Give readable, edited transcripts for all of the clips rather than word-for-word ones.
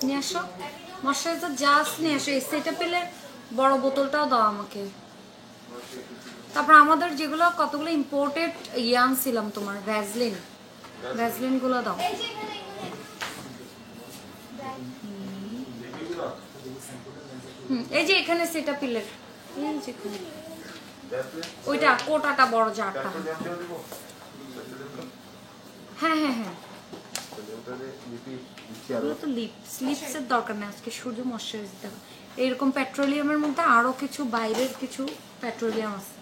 নিয়ে আসো, moisturiser just নিয়ে আসো। এই সেটা পেলে বড় বোতলটাও দাও আমাকে। তারপর আমাদের যেগুলো কতগুলো ইম্পোর্টেড ইয়ান ছিলাম তোমার ভ্যাজলিন গুলো দাও। এই যে এখানে সেটা পিলের এই যে ওইটা কোটাটা বড় জারটা। হ্যাঁ হ্যাঁ হ্যাঁ, এগুলো তো লিপসের দরকার নেই আজকে, শুধু ময়শ্চারাইজার দেখো। এইরকম পেট্রোলিয়ামের মধ্যে আরো কিছু বাইরের কিছু পেট্রোলিয়াম আছে।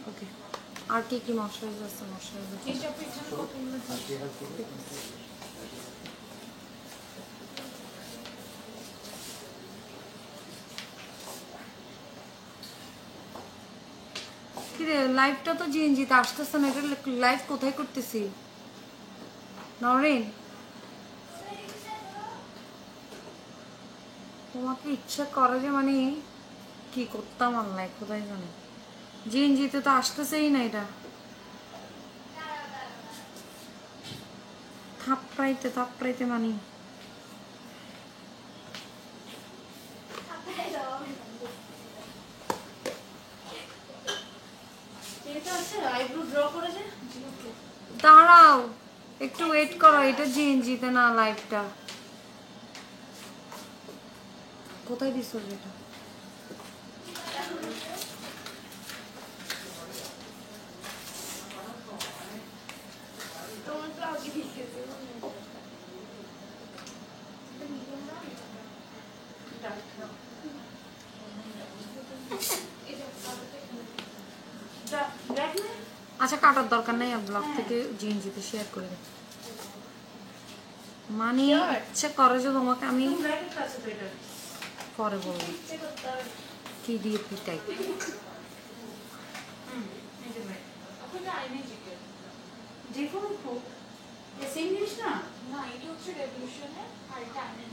ওকে, আর কি কি ময়শ্চারাইজার আছে? কিরে লাইভটা তো জিএনজিতে আসতেছে না, এটা লাইভ কোথায় করতেছি? নরেন তোমাকে ইচ্ছা করে যে মানে কি করতাম অনলাইন কোথায় জানে, জিএনজিতে তো আসতেছেই না। এটা থাপড়াইতে মানি দাঁড়াও একটু ওয়েট করো, এটা জিএনজিতে না লাইভটা। কোথায় দিছ এটা? আচ্ছা কাটার দরকার নাই, ব্লগ থেকে জিএনজিতে শেয়ার করে দেব। মানে ইচ্ছা করে যে তোমাকে আমি পরে বলবো কি দিয়ে পিটাই।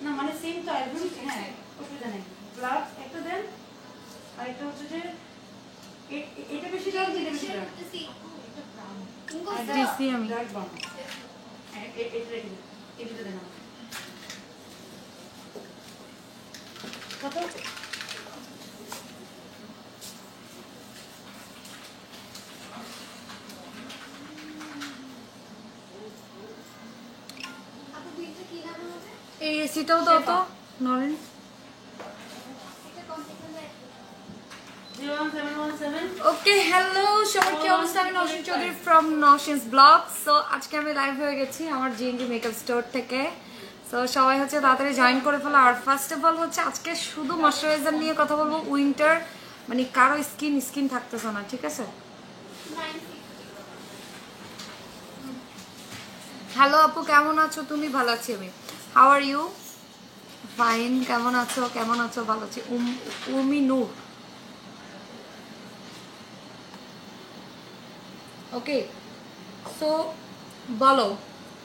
না মানে সেম তো হ্যাঁ অসুবিধা নেই। ব্লাড একটা দেন আর একটা হচ্ছে যে এটা বেশি দাও, এটা বেশি দাও। দিছি আমি এটা দেন কত এই এসিটাও দাও তো নরেন। ওকে হ্যালো সবার কি অবস্থা? আমি Nawshin Chowdhury from Nawshin's blog. So আজকে আমি লাইভ হয়ে গেছি আমার জিএনজি মেকআপ স্টোর থেকে। সো সবাই হচ্ছে তাড়াতাড়ি জয়েন করে ফেলো। আর ফার্স্ট অফ অল হচ্ছে আজকে শুধু ময়শ্চারাইজার নিয়ে কথা বলবো। উইন্টার মানে কারো স্কিন থাকতেছে না, ঠিক আছে? হ্যালো আপু কেমন আছো তুমি? ভালো আছি আমি। How are you? ফাইন। কেমন আছো? ভালো আছি। উর্মি নূর। ওকে সো বলো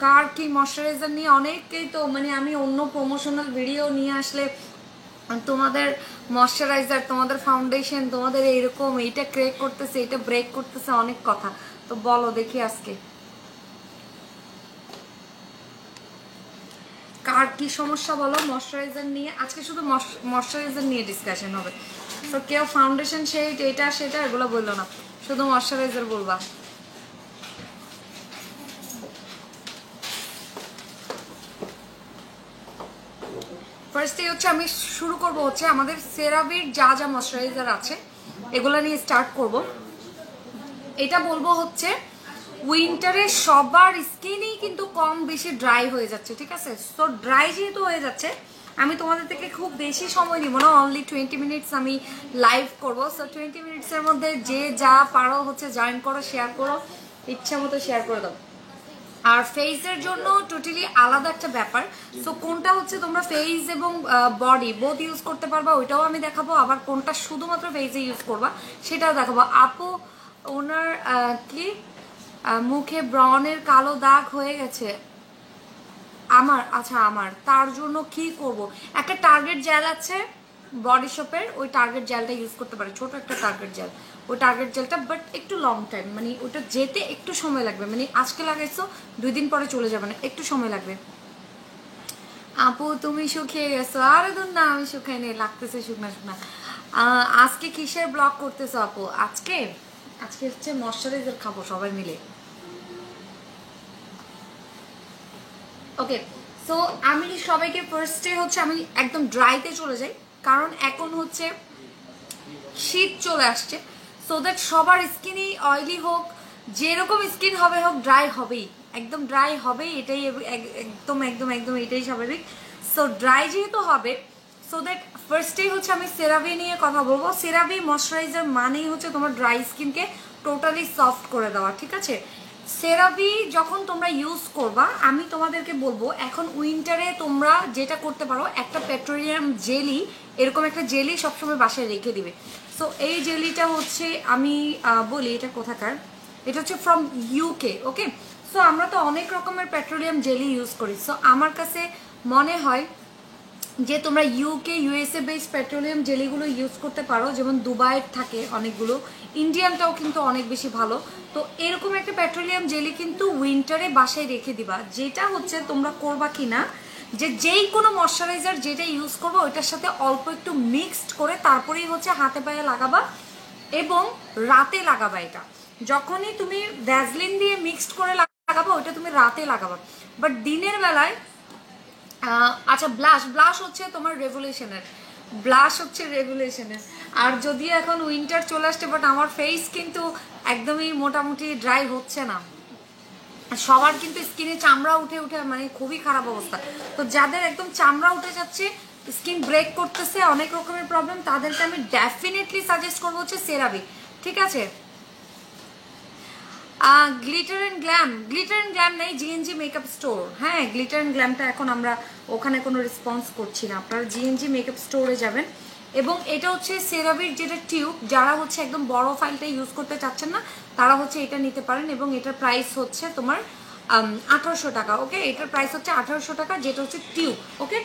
কার কি ময়শ্চারাইজার নিয়ে? অনেকেই তো মানে আমি অন্য প্রমোশনাল ভিডিও নিয়ে আসলে তোমাদের ময়শ্চারাইজার, তোমাদের ফাউন্ডেশন, তোমাদের এইরকম এইটা ক্রেক করতেছে, এটা ব্রেক করতেছে, অনেক কথা। তো বলো দেখি আজকে কার কি সমস্যা বলো ময়শ্চারাইজার নিয়ে। আজকে শুধু ময়শ্চারাইজার নিয়ে ডিসকাশন হবে। তো কেউ ফাউন্ডেশন শেড এটা সেটা এগুলো বললো না, শুধু ময়শ্চারাইজার বলবা। ফার্স্টে হচ্ছে আমি শুরু করব হচ্ছে আমাদের সেরাভির যা যা ময়শ্চারাইজার আছে এগুলো নিয়ে স্টার্ট করব। এটা বলবো হচ্ছে উইন্টারে সবার স্কিনই কিন্তু কম বেশি ড্রাই হয়ে যাচ্ছে, ঠিক আছে? সো ড্রাই যেহেতু হয়ে যাচ্ছে আমি তোমাদের থেকে খুব বেশি সময় নিব না, অনলি 20 মিনিটস আমি লাইভ করব। সো 20 মিনিটসের মধ্যে যে যা পারো হচ্ছে জয়েন করো, শেয়ার করো, ইচ্ছা মতো শেয়ার করে দাও। আর ফেসের জন্য টোটালি আলাদা একটা ব্যাপার। সো কোনটা হচ্ছে তোমরা ফেস এবং বডি বোথ ইউজ করতে পারবা ওইটাও আমি দেখাবো, আবার কোনটা শুধুমাত্র ফেসে ইউজ করবা সেটাও দেখাবো। আপু ওনার কি মুখে ব্রনের কালো দাগ হয়ে গেছে আমার, আচ্ছা আমার তার জন্য কি করব, একটা টার্গেট জেল আছে বডি শপের, ওই টার্গেট জেলটা ইউজ করতে পারে, ছোট একটা টার্গেট জেল, ওই টার্গেট জেলটা বাট একটু লং টাইম, মানে ওটা যেতে একটু সময় লাগবে, মানে আজকে লাগাইছো 2 দিন পরে চলে যাবে না, একটু সময় লাগবে। আপু তুমি শুকিয়ে গেছো, আরে ধর না আমি শুকাই নেই, লাগতেছে শুকনা শুকনা। আজকে কিসের ব্লগ করতেছো আপু? আজকে আজকে হচ্ছে ময়শ্চারাইজার খাবো সবাই মিলে। ওকে, সো আমি সবাইকে ফার্স্টে হচ্ছে আমি একদম ড্রাইতে চলে যাই, কারণ এখন হচ্ছে শীত চলে আসছে, সো দ্যাট সবার স্কিনই অয়েলি হোক, যেরকম স্কিন হবে হোক ড্রাই হবেই, একদম ড্রাই হবেই, এটাই একদম একদম একদম এটাই স্বাভাবিক। সো ড্রাই যেহেতু হবে, সো দ্যাট ফার্স্টেই হচ্ছে আমি সেরাভি নিয়ে কথা বলবো। সেরাভি ময়শ্চারাইজার মানেই হচ্ছে তোমার ড্রাই স্কিনকে টোটালি সফট করে দেওয়া, ঠিক আছে? সেরাভি যখন তোমরা ইউজ করবা, আমি তোমাদেরকে বলবো এখন উইন্টারে তোমরা যেটা করতে পারো, একটা পেট্রোলিয়াম জেলি, এরকম একটা জেলি সবসময় বাসায় রেখে দিবে। সো এই জেলিটা হচ্ছে আমি বলি এটা কোথাকার, এটা হচ্ছে ফ্রম ইউকে। ওকে, সো আমরা তো অনেক রকমের পেট্রোলিয়াম জেলি ইউজ করি, সো আমার কাছে মনে হয় যে তোমরা ইউকে ইউএসএ বেস পেট্রোলিয়াম জেলিগুলো ইউজ করতে পারো, যেমন দুবাইয়ের থাকে অনেকগুলো, ইন্ডিয়ানটাও কিন্তু অনেক বেশি ভালো। তো এরকম একটা পেট্রোলিয়াম জেলি কিন্তু উইন্টারে বাসায় রেখে দিবা, যেটা হচ্ছে তোমরা করবা কিনা যে যেই কোনো ময়শ্চারাইজার যেটা ইউজ করবো ওইটার সাথে অল্প একটু মিক্সড করে তারপরেই হচ্ছে হাতে পায়ে লাগাবা, এবং রাতে লাগাবা। এটা যখনই তুমি ভ্যাসলিন দিয়ে মিক্সড করে লাগাবা ওইটা তুমি রাতে লাগাবা, বাট দিনের বেলায় আচ্ছা ব্লাশ, ব্লাশ হচ্ছে তোমার রেভুলেশনের, ব্লাশ হচ্ছে রেভুলেশনের। আর যদিও এখন উইন্টার চলে আসছে, বাট আমার ফেস কিন্তু একদমই মোটামুটি ড্রাই হচ্ছে না, সবার কিন্তু স্কিনে চামড়া উঠে উঠে মানে খুবই খারাপ অবস্থা। তো যাদের একদম চামড়া উঠে যাচ্ছে, স্কিন ব্রেক করতেছে, অনেক রকমের প্রবলেম, তাদেরকে আমি ডেফিনেটলি সাজেস্ট করবো হচ্ছে সেরাভি, ঠিক আছে? Glitter and glam, glitter and glam নেই, জিএনজি মেকআপ স্টোর। হ্যাঁ, গ্লিটার অ্যান্ড গ্ল্যামটা এখন আমরা ওখানে কোনো রেসপন্স করছি না, আপনারা জিএনজি মেকআপ স্টোরে যাবেন। এবং এটা হচ্ছে সেরাভির যেটা টিউব, যারা হচ্ছে একদম বড় ফাইলটা ইউজ করতে চাচ্ছেন না তারা হচ্ছে এটা নিতে পারেন, এবং এটার প্রাইস হচ্ছে তোমার 1800 টাকা। ওকে, এটার প্রাইস হচ্ছে 1800 টাকা, যেটা হচ্ছে টিউব। ওকে,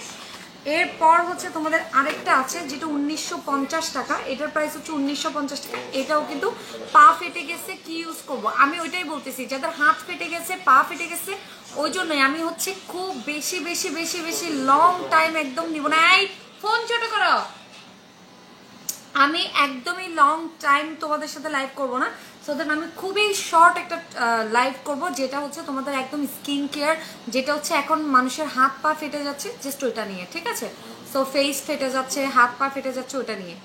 এরপর হচ্ছে তোমাদের আরেকটা আছে যেটা 1950 টাকা, এটার প্রাইস হচ্ছে 1950 টাকা। এটাও কিন্তু পা ফেটে গেছে, কি ইউজ করবো আমি ওইটাই বলতেছি, যাদের হাত ফেটে গেছে পা ফেটে গেছে, ওই জন্যই আমি হচ্ছে খুব বেশি বেশি বেশি বেশি লং টাইম একদম নিব না। এই ফোন ছোট করো, আমি একদমই লং টাইম তোমাদের সাথে লাইভ করব না, সো দ্যাট আমি খুবই শর্ট একটা লাইভ করব, যেটা হচ্ছে তোমাদের একদম স্কিন কেয়ার, যেটা হচ্ছে এখন মানুষের হাত পা ফেটে যাচ্ছে জাস্ট ওইটা নিয়ে, ঠিক আছে? সো ফেস ফেটে যাচ্ছে, হাত পা ফেটে যাচ্ছে, ওইটা নিয়ে।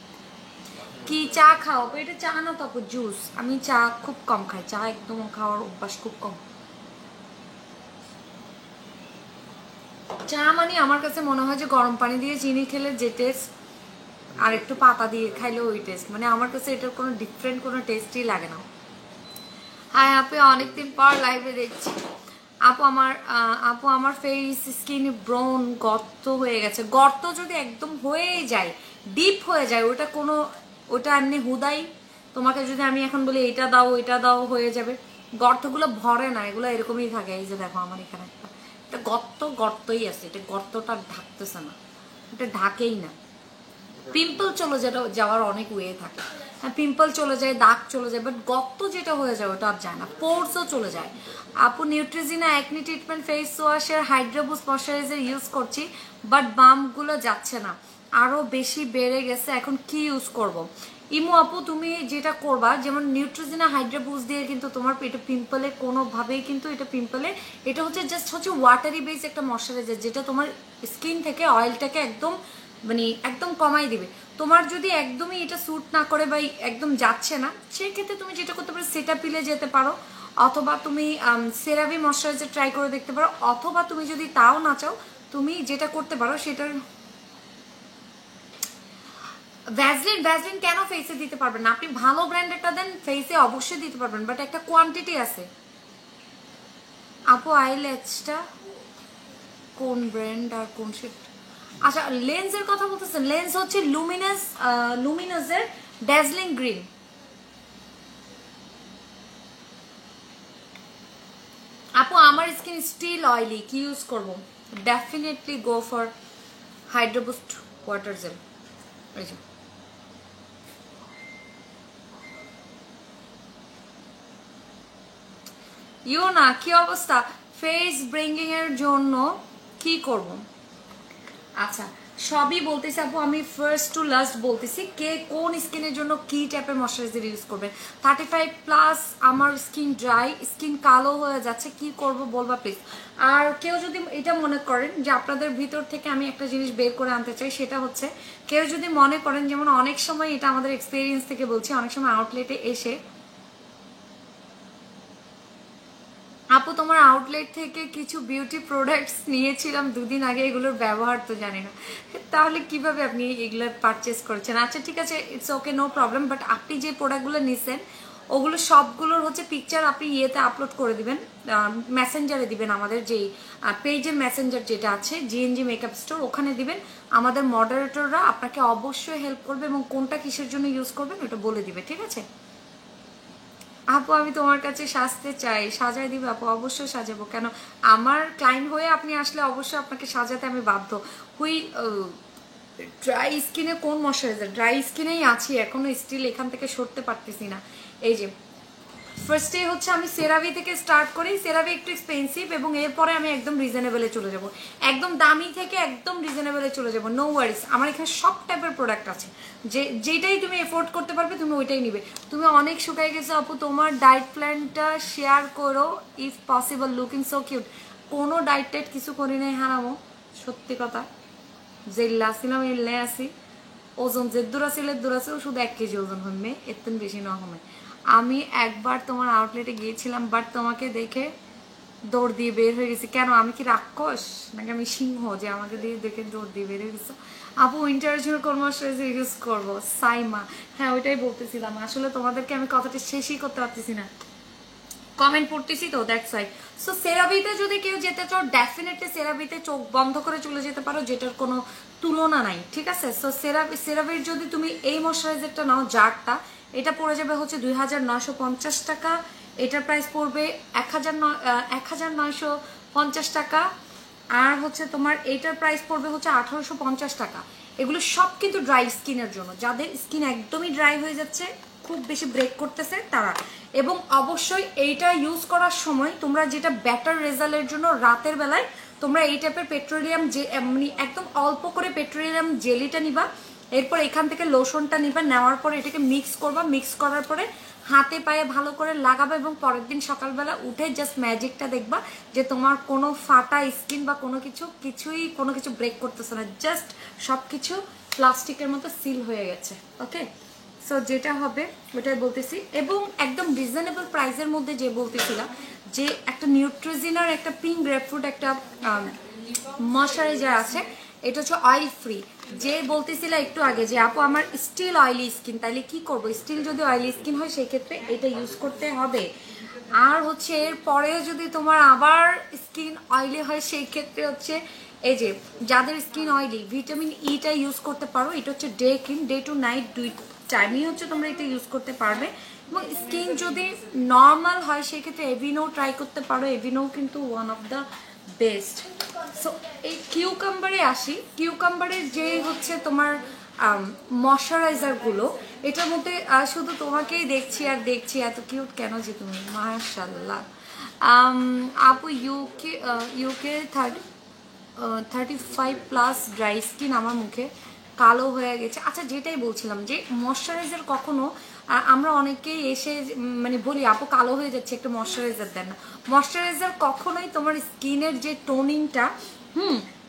কি চা খাও? এটা চা না তো জুস, আমি চা খুব কম খাই, চা একদম খাওয়ার অভ্যাস খুব কম। চা মানে আমার কাছে মনে হয় যে গরম পানি দিয়ে চিনি খেলে যে টেস্ট, আর একটু পাতা দিয়ে খাইলে ওই টেস্ট, মানে আমার কাছে এটার কোনো ডিফারেন্ট কোনো টেস্টই লাগে না। হ্যাঁ আপু, অনেকদিন পর লাইভে দেখছি। আপু আমার ফেস স্কিন ব্রাউন গর্ত হয়ে গেছে। গর্ত যদি একদম হয়েই যায়, ডিপ হয়ে যায়, ওটা কোনো, ওটা এমনি হুদাই তোমাকে যদি আমি এখন বলি এটা দাও এটা দাও হয়ে যাবে। গর্তগুলো ভরে না, এগুলো এরকমই থাকে। এই যে দেখো আমার এখানে একটা, এটা গর্ত গর্তই আছে, এটা গর্তটা ঢাকতেছে না, এটা ঢাকেই না। পিম্পল চলে যাওয়ার অনেক ওয়ে থাকে, হ্যাঁ পিম্পল চলে যায়, দাগ চলে যায়, বাট গর্ত যেটা হয়ে যায় ওটা আর যায় না, পোর্সও চলে যায়। আপু নিউট্রিজিনা অ্যাকনি ট্রিটমেন্ট ফেস ওয়াশের হাইড্রাবুস ময়শ্চারাইজার ইউজ করছি, বাট বামগুলো যাচ্ছে না, আরও বেশি বেড়ে গেছে, এখন কি ইউজ করব? ইমু আপু তুমি যেটা করবা, যেমন নিউট্রিজিনা হাইড্রাবুস দিয়ে কিন্তু তোমার এটা পিম্পলে কোনোভাবেই কিন্তু এটা পিম্পলে, এটা হচ্ছে জাস্ট হচ্ছে ওয়াটারি বেস একটা ময়শ্চারাইজার, যেটা তোমার স্কিন থেকে অয়েলটাকে একদম মানে একদম কমাই দিবে। তোমার যদি একদমই এটা স্যুট না করে বা একদম যাচ্ছে না, সেই ক্ষেত্রে তুমি যেটা করতে পারো সেটাপিলে যেতে পারো, অথবা তুমি সেরাভি ময়শ্চারাইজার ট্রাই করে দেখতে পারো, অথবা তুমি যদি তাও না চাও তুমি যেটা করতে পারো সেটার ভ্যাসলিন কেন ফেসে দিতে পারবেন না? আপনি ভালো ব্র্যান্ডেরটা দেন, ফেসে অবশ্যই দিতে পারবেন, বাট একটা কোয়ান্টিটি আছে। আপু আইল্যাশটা কোন ব্র্যান্ড আর কোন শেড? আচ্ছা লেন্সের কথা বলতেছেন, লেন্স হচ্ছে লুমিনাসের ড্যাজলিং গ্রিন। আপু আমার স্কিন স্টিল অয়েলি, কি ইউজ করব? Definitely go for hydro boost water gel. You know, কি অবস্থা? ফেস ব্রিঙ্গিং এর জন্য কি করব? আচ্ছা সবই বলতেছি আপু, আমি ফার্স্ট টু লাস্ট বলতেছি কে কোন স্কিনের জন্য কি টাইপের ময়শ্চারাইজার ইউজ করবে। 35+, আমার স্কিন ড্রাই, স্কিন কালো হয়ে যাচ্ছে, কি করব বলবা প্লিজ। আর কেউ যদি এটা মনে করেন যে আপনাদের ভিতর থেকে আমি একটা জিনিস বের করে আনতে চাই, সেটা হচ্ছে কেউ যদি মনে করেন, যেমন অনেক সময় এটা আমাদের এক্সপিরিয়েন্স থেকে বলছি, অনেক সময় আউটলেটে এসে আপু তোমার আউটলেট থেকে কিছু বিউটি প্রোডাক্টস নিয়েছিলাম 2 দিন আগে, এগুলোর ব্যবহার তো জানি না, তাহলে কিভাবে আপনি এগুলো পারচেস করেছেন? আচ্ছা ঠিক আছে, it's okay, no problem, but আপনি যে প্রোডাক্টগুলো নিছেন ওগুলো সবগুলোর হচ্ছে পিকচার আপনি ইয়েতে আপলোড করে দিবেন, মেসেঞ্জারে দিবেন, আমাদের যেই পেজের মেসেঞ্জার যেটা আছে জিএনজি মেকআপ স্টোর, ওখানে দিবেন। আমাদের মডারেটররা আপনাকে অবশ্যই হেল্প করবে এবং কোনটা কিসের জন্য ইউজ করবেন ওটা বলে দিবে, ঠিক আছে? আপু আমি তোমার কাছে সাজতে চাই, সাজাই দিবে আপু? অবশ্যই সাজাবো, কেন? আমার ক্লায়েন্ট হয়ে আপনি আসলে অবশ্যই আপনাকে সাজাতে আমি বাধ্য। হুই ড্রাই স্কিনে কোন ময়শ্চারাইজার? ড্রাই স্কিনেই আছি এখনো, স্টিল এখান থেকে সরতে পারতেছি না। এই যে ফার্স্টে হচ্ছে আমি সেরাভি থেকে স্টার্ট করি, সেরাভি একটু এক্সপেন্সিভ, এবং এরপরে আমি একদম রিজনেবলে চলে যাব, একদম দামি থেকে একদম রিজনেবলে চলে যাব, নো ওয়ারিস। আমার এখানে সব টাইপের প্রোডাক্ট আছে, যেটাই তুমি এফোর্ড করতে পারবে তুমি ওইটাই নিবে। তুমি অনেক শুকাই গেছো আপু, তোমার ডায়েট প্ল্যানটা শেয়ার করো if possible, looking so cute. কোনো ডায়েট টাইট কিছু করি নাই হারামো, সত্যি কথা, যেল্লা আসছিলাম এল্লে আসি, ওজন যে দূর আসলে দূর আছে, শুধু 1 কেজি ওজন হইমে, এর বেশি না হবে। আমি একবার তোমার আউটলেটে গিয়েছিলাম, বাট তোমাকে দেখে দৌড় দিয়ে বের হয়ে গেছি। কেন, আমি কি রাক্ষস নাকি আমি সিংহ যে আমাকে দিয়ে দেখে দৌড় দিয়ে বের হয়ে গেছো? আপু উইন্টারের জন্য কোন ময়শ্চারাইজার ইউজ করবো? সাইমা, হ্যাঁ ওইটাই বলতেছিলাম, আসলে তোমাদেরকে আমি কথাটা শেষই করতে পারতেছি না, কমেন্ট পড়তেছি তো, দ্যাটস ওয়াই। সো সেরাভিতে যদি কেউ যেতে চাও, ডেফিনেটলি সেরাভিতে চোখ বন্ধ করে চলে যেতে পারো, যেটার কোনো তুলনা নাই, ঠিক আছে? সো সেরাভির যদি তুমি এই ময়শ্চারাইজারটা নাও, জারটা, এটা পড়ে যাবে হচ্ছে 2950 টাকা, এটার প্রাইস পড়বে 1950 টাকা, আর হচ্ছে তোমার এইটার প্রাইস পড়বে হচ্ছে 1850 টাকা। এগুলো সব কিন্তু ড্রাই স্কিনের জন্য, যাদের স্কিন একদমই ড্রাই হয়ে যাচ্ছে, খুব বেশি ব্রেক করতেছে তারা। এবং অবশ্যই এইটা ইউজ করার সময় তোমরা যেটা বেটার রেজাল্টের জন্য রাতের বেলায় তোমরা এই টাইপের পেট্রোলিয়াম যে মানে একদম অল্প করে পেট্রোলিয়াম জেলিটা নিবা, এরপর এখান থেকে লোশনটা নিবা, নেওয়ার পরে এটাকে মিক্স করবা, মিক্স করার পরে হাতে পায়ে ভালো করে লাগাবে, এবং পরের দিন সকালবেলা উঠে জাস্ট ম্যাজিকটা দেখবা যে তোমার কোনো ফাটা স্কিন বা কোনো কিছু ব্রেক করতেছে না, জাস্ট সব কিছু প্লাস্টিকের মতো সিল হয়ে গেছে। ওকে, সো যেটা হবে ওটাই বলতেছি, এবং একদম রিজনেবল প্রাইসের মধ্যে যে বলতেছিলাম যে একটা নিউট্রিজিনার একটা পিঙ্ক গ্রেপফ্রুট একটা ময়শ্চারাইজার আছে, এটা হচ্ছে অয়েল ফ্রি। যে বলতেছিল একটু আগে যে আপু আমার স্টিল অয়েলি স্কিন, তাইলে কি করব? স্টিল যদি অয়েলি স্কিন হয় সেই ক্ষেত্রে এটা ইউজ করতে হবে। আর হচ্ছে এর পরেও যদি তোমার আবার স্কিন অয়েলি হয় সেই ক্ষেত্রে হচ্ছে এই যে যাদের স্কিন অয়েলি, ভিটামিন ইটা ইউজ করতে পারো, এটা হচ্ছে day cream, day to night 2 টাইমই হচ্ছে তোমরা এটা ইউজ করতে পারবে। এবং স্কিন যদি নর্মাল হয় সেই ক্ষেত্রে এভিনো ট্রাই করতে পারো, এভিনো কিন্তু one of the best. So এই কিউকাম্বারে আসি, কিউকাম্বারের যে হচ্ছে তোমার ময়শ্চারাইজারগুলো, এটার মধ্যে শুধু তোমাকেই দেখছি আর দেখছি, এত কিউট কেন যে তুমি, মাশাআল্লাহ। আপু ইউকে 35+ ড্রাই স্কিন, আমার মুখে কালো হয়ে গেছে। আচ্ছা যেটাই বলছিলাম যে ময়শ্চারাইজার কখনো আমরা অনেকেই এসে মানে বলি আপু কালো হয়ে যাচ্ছে একটা ময়শ্চারাইজার দেন না, ময়শ্চারাইজার কখনোই তোমার স্কিনের যে টোনিংটা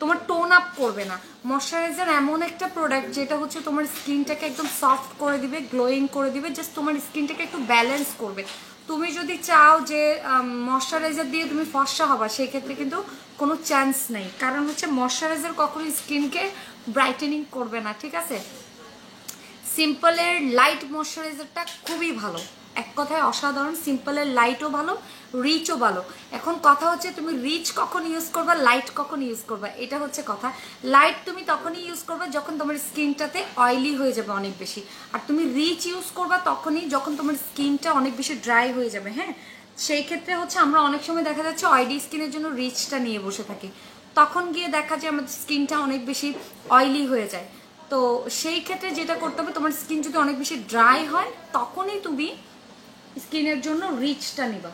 তোমার টোন আপ করবে না। ময়শ্চারাইজার এমন একটা প্রোডাক্ট যেটা হচ্ছে তোমার স্কিনটাকে একদম সফট করে দিবে, গ্লোয়িং করে দিবে, জাস্ট তোমার স্কিনটাকে একটু ব্যালেন্স করবে। তুমি যদি চাও যে ময়শ্চারাইজার দিয়ে তুমি ফর্সা হবা, সেক্ষেত্রে কিন্তু কোনো চান্স নেই, কারণ হচ্ছে ময়শ্চারাইজার কখনো স্কিনকে ব্রাইটেনিং করবে না, ঠিক আছে? সিম্পলের লাইট ময়শ্চারাইজারটা খুবই ভালো, এক কথায় অসাধারণ। সিম্পলের লাইটও ভালো, রিচও ভালো। এখন কথা হচ্ছে তুমি রিচ কখন ইউজ করবা, লাইট কখন ইউজ করবা, এটা হচ্ছে কথা। লাইট তুমি তখনই ইউজ করবা যখন তোমার স্কিনটাতে অয়েলি হয়ে যাবে অনেক বেশি, আর তুমি রিচ ইউজ করবা তখনই যখন তোমার স্কিনটা অনেক বেশি ড্রাই হয়ে যাবে। হ্যাঁ, সেই ক্ষেত্রে হচ্ছে আমরা অনেক সময় দেখা যাচ্ছে অয়েলি স্কিনের জন্য রিচটা নিয়ে বসে থাকি, তখন গিয়ে দেখা যায় আমাদের স্কিনটা অনেক বেশি অয়েলি হয়ে যায়। তো সেই ক্ষেত্রে যেটা করতে হবে, তোমার স্কিন যদি অনেক বেশি ড্রাই হয় তখনই তুমি স্কিনের জন্য রিচটা নিবা।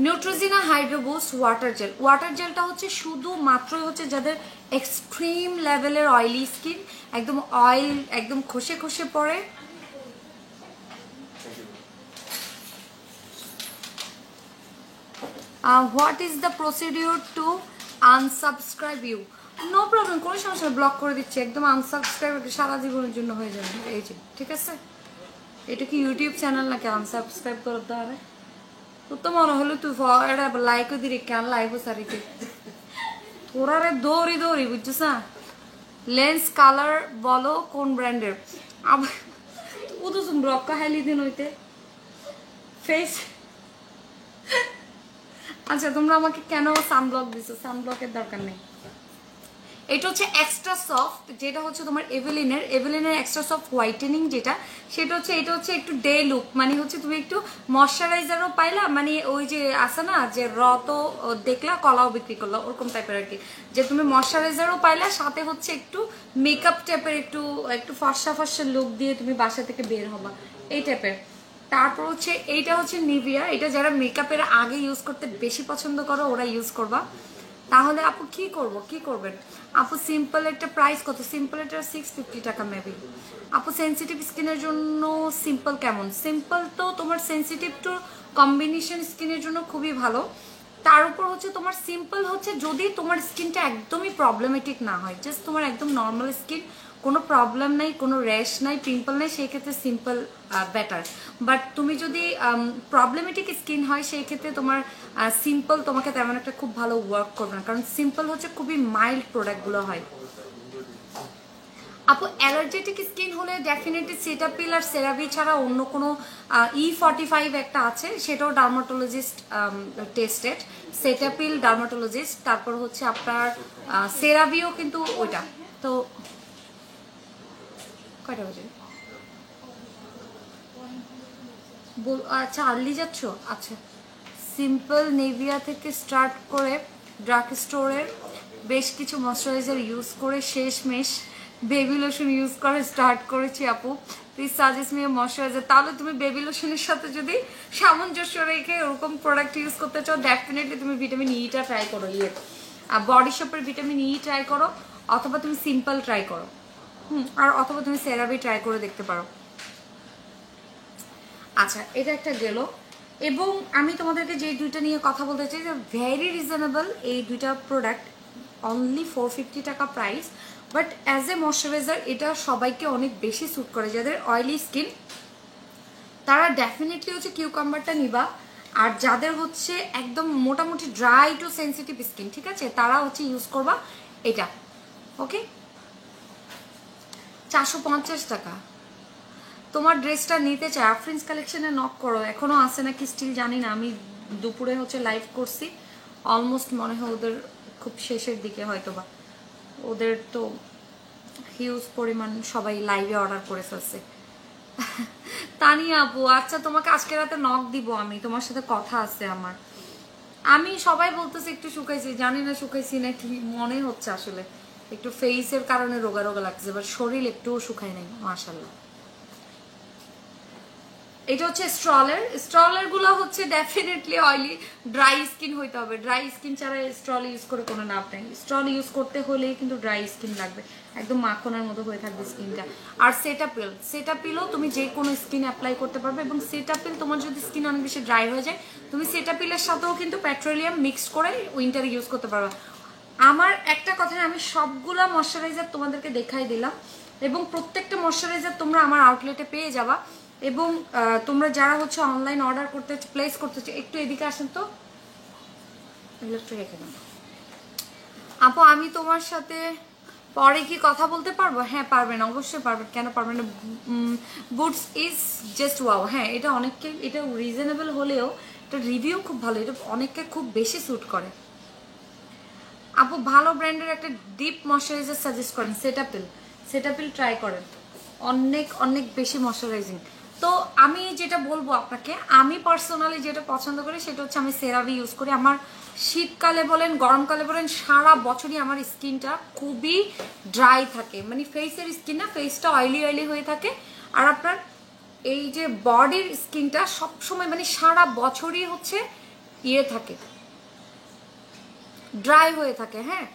Neutrogena hydro boost water jail. Water জেলটা হচ্ছে শুধুমাত্রই হচ্ছে যাদের এক্সট্রিম লেভেলের অয়েলি স্কিন, একদম অয়েল একদম খসে খসে পড়ে। What is the procedure to unsubscribe you? No problem, কোনো সমস্যা, ব্লক করে দিচ্ছি একদম। আনসাবস্ক্রাইব সারা জীবনের জন্য হয়ে যাবে, এই যে ঠিক আছে। এটা কি ইউটিউব চ্যানেল নাকি আনসাবস্ক্রাইব করতে হবে? তোর তো মনে হলো তুই এটা লাইকও দিলি, কেন লাইকও সারিতে তোরা রে দৌড়ি দৌড়ি, বুঝছিস না? লেন্স কালার বলো কোন ব্র্যান্ডের? ও তো ব্লক কাহাইলি দিন হইতে ফেস। আচ্ছা, তোমরা আমাকে কেন সানব্লক দিছো? সানব্লকের দরকার নেই। এটা হচ্ছে এক্সট্রা সফট, যেটা হচ্ছে তোমার এভেলিনের এক্সট্রা সফট হোয়াইটেনিং, যেটা সেটা হচ্ছে এটা হচ্ছে একটু ডে লুক, মানে হচ্ছে তুমি একটু ময়শ্চারাইজারও পাইলা, মানে ওই যে আসে না যে রত দেখলা কলাও বিক্রি করলো ওরকম টাইপের আর কি, যে তুমি ময়শ্চারাইজারও পাইলা, সাথে হচ্ছে একটু মেকআপ টাইপের একটু একটু ফর্সা ফর্সা লুক দিয়ে তুমি বাসা থেকে বের হবা, এই টাইপের। তারপর হচ্ছে এইটা হচ্ছে নিভিয়া, এটা যারা মেকআপের আগে ইউজ করতে বেশি পছন্দ করো ওরা ইউজ করবা। তাহলে আপু কি করবেন আপু? সিম্পল একটা প্রাইস কত? সিম্পল এটা 650 টাকা মেবি। আপু সেন্সিটিভ স্কিনের জন্য সিম্পল কেমন? সিম্পল তো তোমার সেন্সিটিভ টু কম্বিনেশন স্কিনের জন্য খুবই ভালো। তার উপর হচ্ছে তোমার সিম্পল হচ্ছে যদি তোমার স্কিনটা একদমই প্রবলেমেটিক না হয়, জাস্ট তোমার একদম নর্মাল স্কিন, কোনো প্রবলেম নাই, কোনো র্যাশ নাই, পিম্পল নাই, সেই ক্ষেত্রে সিম্পল বেটার। বাট তুমি যদি প্রবলেমেটিক স্কিন হয় সেই ক্ষেত্রে তোমার সিম্পল তোমাকে তেমন একটা খুব ভালো ওয়ার্ক করবে না, কারণ সিম্পল হচ্ছে খুবই মাইল্ড প্রোডাক্টগুলো হয়। আপু অ্যালার্জেটিক স্কিন হলে ডেফিনেটলি সেটাপিল আর সেরাভি ছাড়া অন্য কোনো E45 একটা আছে, সেটাও ডার্মাটোলজিস্ট টেস্টেড। সেটাপিল ডার্মাটোলজিস্ট, তারপর হচ্ছে আপনার সেরাভিও কিন্তু ওইটা। তো কয়টা বাজে? আচ্ছা, আর্লি যাচ্ছ? আচ্ছা, সিম্পল নেভিয়া থেকে স্টার্ট করে ড্রাগ স্টোরের বেশ কিছু ময়শ্চারাইজার ইউজ করে শেষমেশ বেবি লোশন ইউজ করে স্টার্ট করেছি আপু। Please suggest me moisturiser. তাহলে তুমি বেবি লোশনের সাথে যদি সামঞ্জস্য রেখে ওরকম প্রোডাক্ট ইউজ করতে চাও, ডেফিনেটলি তুমি ভিটামিন ইটা ট্রাই করো, বডি শপের ভিটামিন ই ট্রাই করো, অথবা তুমি সিম্পল ট্রাই করো, আর অথবা তুমি সেরাভি ট্রাই করে দেখতে পারো। আচ্ছা, এটা একটা গেল। এবং আমি তোমাদেরকে যে দুইটা নিয়ে কথা বলতে চাই, যে ভেরি রিজনেবল এই দুইটা প্রোডাক্ট, অনলি 450 টাকা price, but as a moisturiser এটা সবাইকে অনেক বেশি স্যুট করে। যাদের অয়েলি স্কিন তারা ডেফিনেটলি হচ্ছে কিউকাম্বারটা নিবা, আর যাদের হচ্ছে একদম মোটামুটি ড্রাই টু সেন্সিটিভ স্কিন, ঠিক আছে, তারা হচ্ছে ইউজ করবা এটা। ওকে, 450 টাকা। তোমার ড্রেসটা নিতে চাই, আফরিন্স কালেকশনে নক করো, এখনো আছে নাকি স্টিল জানি না। আমি দুপুরে হচ্ছে লাইভ করছি, অলমোস্ট মনে হয় ওদের খুব শেষের দিকে হয়তো বা, ওদের তো হিউজ পরিমাণ সবাই লাইভে অর্ডার করে ফেলছে। তানিয়া আপু, আচ্ছা তোমাকে আজকে রাতে নক দিব, আমি তোমার সাথে কথা আছে আমার। আমি সবাই বলতেছে একটু শুকাইছি, জানি না শুকাইছি না কি, মনে হচ্ছে আসলে একটু ফেসের কারণে রোগা রোগা লাগছে, এবার শরীর একটুও শুকায় নাই মাশাআল্লাহ। এটা হচ্ছে স্ট্রলার গুলো হচ্ছে ডেফিনেটলি অয়েলি ড্রাই স্কিন হইতে হবে, ড্রাই স্কিন ছাড়া স্ট্রল ইউজ করে কোনো লাভ নেই। স্ট্রল ইউজ করতে হলে কিন্তু ড্রাই স্কিন লাগবে, একদম মাখনের মতো হয়ে থাকবে স্কিনটা। আর সেটাপিলও তুমি যে কোনো স্কিন অ্যাপ্লাই করতে পারবে, এবং সেটাপিল তোমার যদি স্কিন অনেক বেশি ড্রাই হয়ে যায়, তুমি সেটাপিলের সাথেও কিন্তু পেট্রোলিয়াম মিক্সড করে উইন্টারে ইউজ করতে পারবে। আমার একটা কথা, আমি সবগুলা ময়শ্চারাইজার তোমাদেরকে দেখাই দিলাম, এবং প্রত্যেকটা ময়শ্চারাইজার তোমরা আমার আউটলেটে পেয়ে যাবা। এবং তোমরা যারা হচ্ছে অনলাইন অর্ডার করতে প্লেস করতে চাও, একটু এদিকে আসেন তো, এগুলো একটু রেখে দাও আপু। আমি তোমার সাথে পরে কি কথা বলতে পারবো? হ্যাঁ পারবেন, অবশ্যই পারবেন, কেন পারবেন না। Boots is just wow. হ্যাঁ এটা অনেককে, এটা রিজনেবল হলেও এটা রিভিউ খুব ভালো, এটা অনেককে খুব বেশি স্যুট করে। আপু ভালো ব্র্যান্ডের একটা ডিপ ময়শ্চারাইজার সাজেস্ট করেন। সেটাপিল ট্রাই করেন, অনেক অনেক বেশি ময়শ্চারাইজিং। তো আমি যেটা বলবো আপনাকে, আমি পার্সোনালি যেটা পছন্দ করি সেটা হচ্ছে আমি সেরাভি ইউজ করি। আমার শীতকালে বলেন গরমকালে বলেন সারা বছরই আমার স্কিনটা খুবই ড্রাই থাকে, মানে ফেসের স্কিন না, ফেসটা অয়েলি অয়েলি হয়ে থাকে। আর আপনার এই যে বডির স্কিনটা সবসময় মানে সারা বছরই হচ্ছে ইয়ে থাকে, ড্রাই হয়ে থাকে। হ্যাঁ,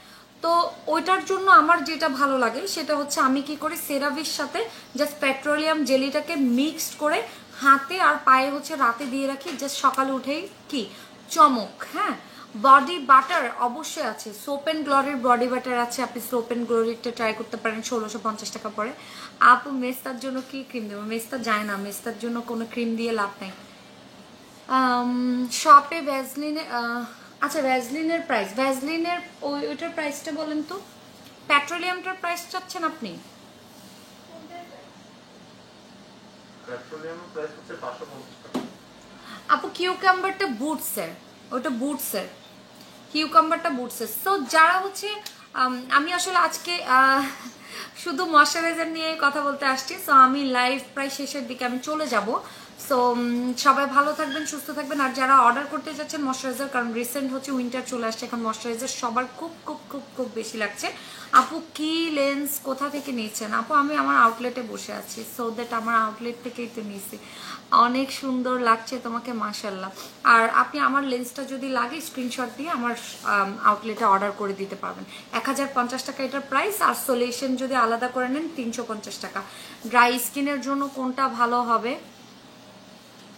তো ওইটার জন্য আমার যেটা ভালো লাগে সেটা হচ্ছে আমি কি করি, সেরাভির সাথে জাস্ট পেট্রোলিয়াম জেলিটাকে মিক্সড করে হাতে আর পায়ে হচ্ছে রাতে দিয়ে রাখি, জাস্ট সকালে উঠেই কি চমক। হ্যাঁ, বডি বাটার অবশ্যই আছে, সোপ অ্যান্ড গ্লোরির বডি বাটার আছে, আপনি সোপ অ্যান্ড গ্লোরিটা ট্রাই করতে পারেন, 1650 টাকা পড়ে। আপু মেস্তার জন্য কি ক্রিম দেবো? মেস্তা যায় না, মেস্তার জন্য কোনো ক্রিম দিয়ে লাভ নাই। শপে ভ্যাজলিনে, আচ্ছা ভ্যাজলিনের প্রাইস, ভ্যাজলিনের ওইটার প্রাইসটা বলেন তো, পেট্রোলিয়ামটার প্রাইস চাচ্ছেন আপনি? আপু কিউকাম্বারটা বুটসের, ওটা বুটসের, কিউকাম্বারটা বুটসের। সো যারা হচ্ছে আমি আসলে আজকে শুধু ময়শ্চারাইজার নিয়ে কথা বলতে আসছি। সো আমি লাইভ প্রায় শেষের দিকে আমি চলে যাব। সো সবাই ভালো থাকবেন, সুস্থ থাকবেন। আর যারা অর্ডার করতে যাচ্ছেন ময়শ্চারাইজার, কারণ রিসেন্ট হচ্ছে উইন্টার চলে আসছে, এখন ময়শ্চারাইজার সবার খুব খুব খুব খুব বেশি লাগছে। আপু কি লেন্স কোথা থেকে নিয়েছেন? আপু আমি আমার আউটলেটে বসে আছি, সো দ্যাট আমার আউটলেট থেকেই তো নিয়েছি। অনেক সুন্দর লাগছে তোমাকে, মাশাল্লাহ। আর আপনি আমার লেন্সটা যদি লাগে স্ক্রিনশট দিয়ে আমার আউটলেটে অর্ডার করে দিতে পারবেন। 1050 টাকা এটার প্রাইস, আর সলিউশন যদি আলাদা করে নেন 350 টাকা। ড্রাই স্কিনের জন্য কোনটা ভালো হবে?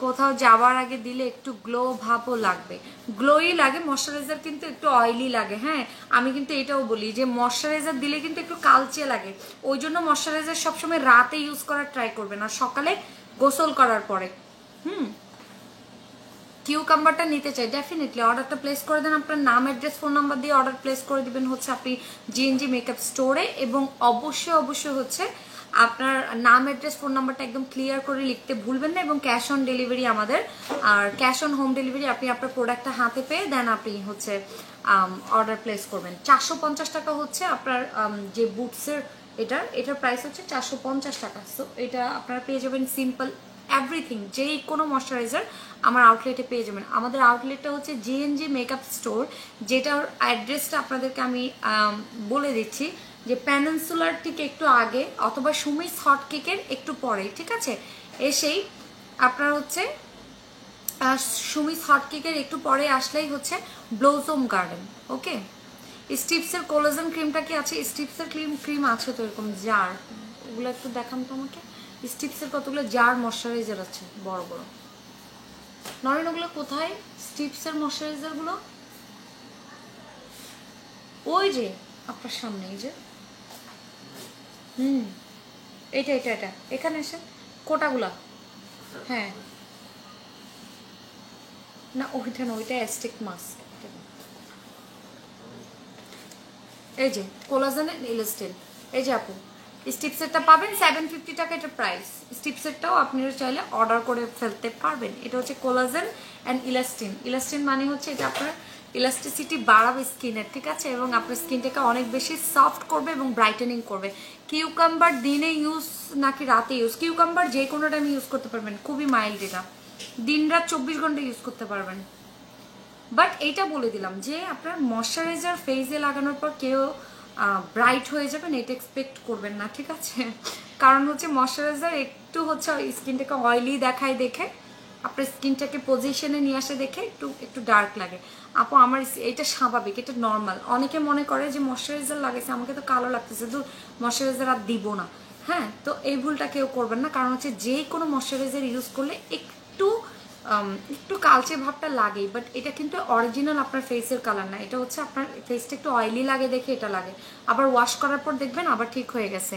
কোথাও যাওয়ার আগে দিলে একটু গ্লো ভাবও লাগবে, গ্লোই লাগে। ময়শ্চারাইজার কিন্তু একটু অয়েলি লাগে। হ্যাঁ, আমি কিন্তু এটাও বলি যে ময়শ্চারাইজার দিলে কিন্তু একটু কালচে লাগে, ওই জন্য ময়শ্চারাইজার সবসময় রাতে ইউজ করার ট্রাই করবেন আর সকালে গোসল করার পরে। কিউকাম্বারটা নিতে চাই, ডেফিনেটলি অর্ডারটা প্লেস করে দেন। আপনার নাম, অ্যাড্রেস, ফোন নাম্বার দিয়ে অর্ডার প্লেস করে দিবেন হচ্ছে আপনি জিএনজি মেকআপ স্টোরে। এবং অবশ্যই অবশ্যই হচ্ছে আপনার নাম, অ্যাড্রেস, ফোন নাম্বারটা একদম ক্লিয়ার করে লিখতে ভুলবেন না। এবং ক্যাশ অন ডেলিভারি আমাদের, আর ক্যাশ অন হোম ডেলিভারি আপনি আপনার প্রোডাক্টটা হাতে পেয়ে দেন আপনি হচ্ছে অর্ডার প্লেস করবেন। 450 টাকা হচ্ছে আপনার যে বুটসের এটার প্রাইস হচ্ছে 450 টাকা। সো এটা আপনারা পেয়ে যাবেন সিম্পল এভরিথিং, যেই কোনো ময়শ্চারাইজার আমার আউটলেটে পেয়ে যাবেন। আমাদের আউটলেটটা হচ্ছে জিএনজি মেকআপ স্টোর, যেটার অ্যাড্রেসটা আপনাদেরকে আমি বলে দিচ্ছি, যে পেনিনসুলার ঠিক একটু আগে অথবা সুমিস হট কেকের একটু পরে, ঠিক আছে? এসেই আপনার হচ্ছে সুমিস হট কেকের একটু পরে আসলেই হচ্ছে ব্লসম গার্ডেন। ওকে, স্টিপসের কোলাজেন ক্রিমটা কি আছে? স্টিপসের ক্রিম আছে তো এরকম জার, ওগুলো একটু দেখান তো আমাকে। স্টিপসের কতগুলো জার ময়শ্চারাইজার আছে বড় বড়। নরেন ওগুলো কোথায় স্টিপসের ময়শ্চারাইজারগুলো? ওই যে আপনার সামনে, এই যে এটা এটা এটা এখানে এসে কোটাগুলা। হ্যাঁ না ওইটা না, ওইটা অ্যাস্টিক মাস্ক। এই যে কোলাজেন ইলাস্টিন, এই যে আপু স্টিপসেটটা পাবেন 750 টাকা এটা প্রাইস। স্টিপসেটটাও আপনারা চাইলে অর্ডার করে ফেলতে পারবেন। এটা হচ্ছে কোলাজেন অ্যান্ড ইলাস্টিন। ইলাস্টিন মানে হচ্ছে এটা আপনার ইলাস্টিসিটি বাড়াবে স্কিনের, ঠিক আছে? এবং আপনার স্কিনটাকে অনেক বেশি সফট করবে এবং ব্রাইটেনিং করবে। কিউকাম্বার দিনে ইউজ নাকি রাতে ইউজ? কিউকাম্বার যে কোনো টাইমে ইউজ করতে পারবেন, খুবই মাইল্ড, এটা দিন রাত 24 ঘন্টা ইউজ করতে পারবেন। বাট এইটা বলে দিলাম যে আপনার ময়শ্চারাইজার ফেসে লাগানোর পর কেউ ব্রাইট হয়ে যাবেন এটা এক্সপেক্ট করবেন না, ঠিক আছে? কারণ হচ্ছে ময়শ্চারাইজার একটু হচ্ছে স্কিনটাকে অয়েলি দেখায় দেখে, আপনার স্কিনটাকে পজিশনে নিয়ে আসে দেখে একটু একটু ডার্ক লাগে। আপু আমার এটা স্বাভাবিক, এটা নর্মাল। অনেকে মনে করে যে ময়শ্চারাইজার লাগাইছে আমাকে তো কালো লাগতেছে, তো ময়শ্চারাইজার আর দিব না। হ্যাঁ, তো এই ভুলটা কেউ করবেন না, কারণ হচ্ছে যে কোনো ময়শ্চারাইজার ইউজ করলে একটু একটু কালচে ভাবটা লাগেই, বাট এটা কিন্তু অরিজিনাল আপনার ফেসের কালার না। এটা হচ্ছে আপনার ফেসটা একটু অয়েলি লাগে দেখে এটা লাগে, আবার ওয়াশ করার পর দেখবেন আবার ঠিক হয়ে গেছে।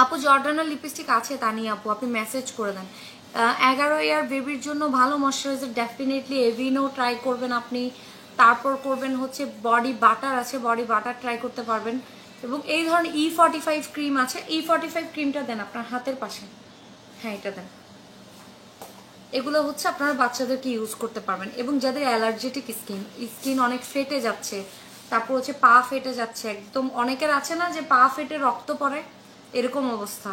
আপু জর্ডানের লিপস্টিক আছে তানি আপু, আপনি মেসেজ করে দেন। 11 ইয়ার বেবির জন্য ভালো ময়শ্চারাইজার ডেফিনেটলি এভিনো ট্রাই করবেন আপনি। তারপর করবেন হচ্ছে বডি বাটার আছে, বডি বাটার ট্রাই করতে পারবেন। এবং এই ধরনের E45 ক্রিম আছে। E45 ক্রিমটা দেন আপনার হাতের পাশে, হ্যাঁ এটা দেন। এগুলো হচ্ছে আপনারা বাচ্চাদেরকে ইউজ করতে পারবেন। এবং যাদের অ্যালার্জেটিক স্কিন অনেক ফেটে যাচ্ছে, তারপর হচ্ছে পা ফেটে যাচ্ছে, একদম অনেকের আছে না যে পা ফেটে রক্ত পড়ে, এরকম অবস্থা।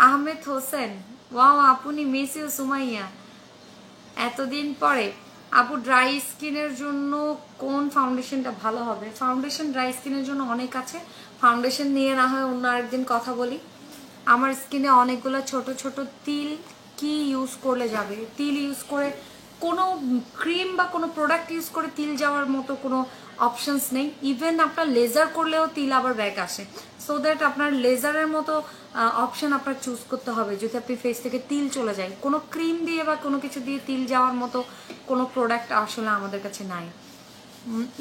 আহমেদ হোসেন, ওয়াও আপনি মিস ইউ সুমাইয়া, এতদিন পরে। আপু ড্রাই স্কিনের জন্য কোন ফাউন্ডেশনটা ভালো হবে? ফাউন্ডেশন ড্রাই স্কিনের জন্য অনেক আছে, ফাউন্ডেশন নিয়ে না হয় অন্য আরেকদিন কথা বলি। আমার স্কিনে অনেকগুলো ছোট ছোট তিল, কি ইউজ করলে যাবে? তিল ইউজ করে কোনো ক্রিম বা কোনো প্রোডাক্ট ইউজ করে তিল যাওয়ার মতো কোনো অপশনস নেই। ইভেন আপনার লেজার করলেও তিল আবার ব্যাক আসে। সো দ্যাট আপনার লেজারের মতো অপশন আপনার চুজ করতে হবে যদি আপনি ফেস থেকে তিল চলে যায়। কোনো ক্রিম দিয়ে বা কোনো কিছু দিয়ে তিল যাওয়ার মতো কোনো প্রোডাক্ট আসলে আমাদের কাছে নাই।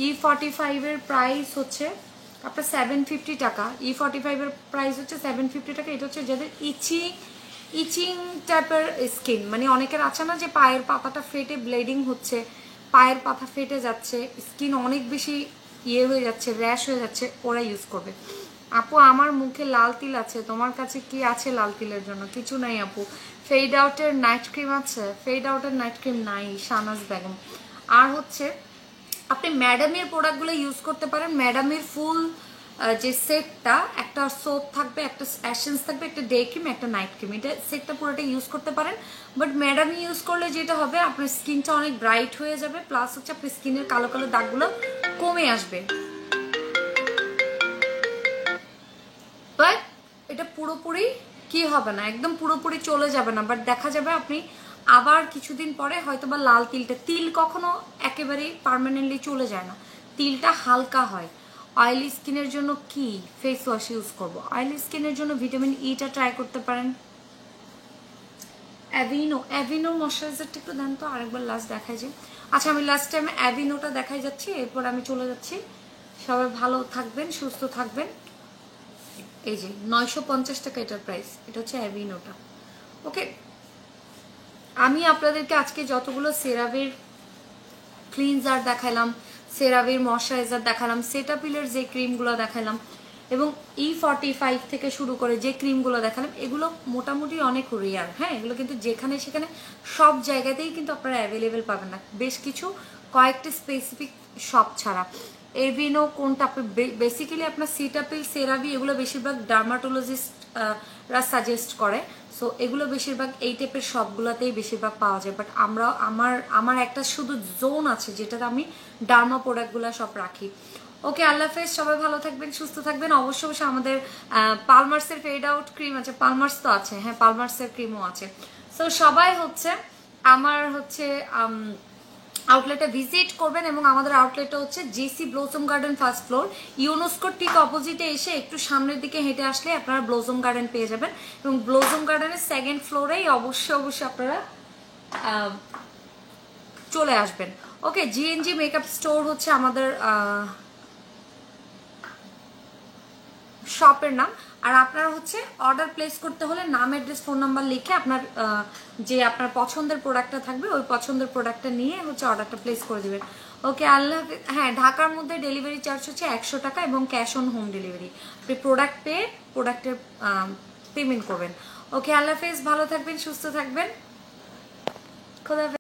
E45 প্রাইস হচ্ছে আপনার 750 টাকা। E45 প্রাইস হচ্ছে 750 টাকা। এটা হচ্ছে যাদের ইচিং টাইপের স্কিন, মানে অনেকের আছে না যে পায়ের পাতাটা ফেটে ব্লিডিং হচ্ছে, পায়ের পাতা ফেটে যাচ্ছে, স্কিন অনেক বেশি হয়ে যাচ্ছে, র্যাশ হয়ে যাচ্ছে, ওরা ইউজ করবে। আপু আমার মুখে লাল তিল আছে, তোমার কাছে কি আছে লাল তিলের জন্য? কিছু নাই আপু। ফেড আউটের নাইট ক্রিম আছে? ফেড আউটের নাইট ক্রিম নাই শাহনাজ বেগম। আর হচ্ছে আপনি ম্যাডামের প্রোডাক্টগুলো ইউজ করতে পারেন। ম্যাডামের ফুল যে সেটটা, একটা সোপ থাকবে, একটা অ্যাসেন্স থাকবে, একটা ডে ক্রিম, একটা নাইট ক্রিম, এটা সেটটা পুরোটা ইউজ করতে পারেন। বাট ম্যাডাম ইউজ করলে যেটা হবে আপনার স্কিনটা অনেক ব্রাইট হয়ে যাবে, প্লাস হচ্ছে আপনার স্কিনের কালো কালো দাগগুলো কমে আসবে। বাট এটা পুরোপুরি কি হবে না, একদম পুরোপুরি চলে যাবে না, বাট দেখা যাবে আপনি আবার কিছুদিন পরে হয়তো বা লাল তিল কখনো একেবারেই পার্মানেন্টলি চলে যায় না, তিলটা হালকা হয়। অয়েলি স্কিনের জন্য কি ফেস ওয়াশ ইউজ করব? অয়েলি স্কিনের জন্য ভিটামিন ইটা ট্রাই করতে পারেন। অ্যাভিনো ময়শ্চারাইজারটা একটু দেন তো, আরেকবার লাস্ট দেখাই যে। আচ্ছা আমি লাস্ট টাইম অ্যাভিনোটা দেখাই যাচ্ছি, এরপর আমি চলে যাচ্ছি। সবাই ভালো থাকবেন, সুস্থ থাকবেন। এই যে 950 টাকা এটার প্রাইস, এটা হচ্ছে অ্যাভিনোটা। ওকে, আমি আপনাদেরকে আজকে যতগুলো সেরাভির ক্লিনজার দেখালাম, সেরাভির ময়শ্চারাইজার দেখালাম, সেটাপিলের যে ক্রিমগুলো দেখালাম, এবং E45 থেকে শুরু করে যে ক্রিমগুলো দেখালাম, এগুলো মোটামুটি অনেক রেয়ার। হ্যাঁ, এগুলো কিন্তু যেখানে সেখানে সব জায়গাতেই কিন্তু আপনারা অ্যাভেলেবেল পাবেন না, বেশ কিছু কয়েকটি স্পেসিফিক শপ ছাড়া। এভিনো কোনটা আপনি বেসিক্যালি আপনার সিটাপিল, সেরাভি এগুলো বেশিরভাগ ডার্মাটোলজিস্টরা সাজেস্ট করে। সো এগুলো বেশিরভাগ এই টাইপের সবগুলোতেই বেশিরভাগ পাওয়া যায়। বাট আমার একটা শুধু জোন আছে যেটাতে আমি ডার্মা প্রোডাক্টগুলো সব রাখি। ওকে, আল্লাহ হাফেজ, সবাই ভালো থাকবেন, সুস্থ থাকবেন। অবশ্যই আমাদের পালমার্সের ফেড আউট ক্রিম আছে, পালমার্স তো আছে, হ্যাঁ পালমার্সের ক্রিমও আছে। সো সবাই হচ্ছে আমার হচ্ছে আউটলেটে ভিজিট করবেন। এবং আমাদের আউটলেটটা হচ্ছে JC blossom garden first floor, ইউনেস্কোর ঠিক অপোজিটে এসে একটু সামনের দিকে হেঁটে আসলে আপনারা ব্লসম গার্ডেন পেয়ে যাবেন। এবং ব্লসম গার্ডেনের সেকেন্ড ফ্লোরেই অবশ্যই আপনারা চলে আসবেন। ওকে, জিএনজি মেকআপ স্টোর হচ্ছে আমাদের শপের নাম। আর আপনারা হচ্ছে অর্ডার প্লেস করতে হলে নাম, অ্যাড্রেস, ফোন নাম্বার লিখে আপনার যে আপনার পছন্দের প্রোডাক্টটা থাকবে ওই পছন্দের প্রোডাক্টটা নিয়ে হচ্ছে অর্ডারটা প্লেস করে দেবেন। ওকে, আল্লাহ। হ্যাঁ, ঢাকার মধ্যে ডেলিভারি চার্জ হচ্ছে 100 টাকা এবং ক্যাশ অন হোম ডেলিভারি। আপনি প্রোডাক্ট পেয়ে প্রোডাক্টের পেমেন্ট করবেন। ওকে, আল্লাহ হাফেজ, ভালো থাকবেন, সুস্থ থাকবেন, খোদা হাফেজ।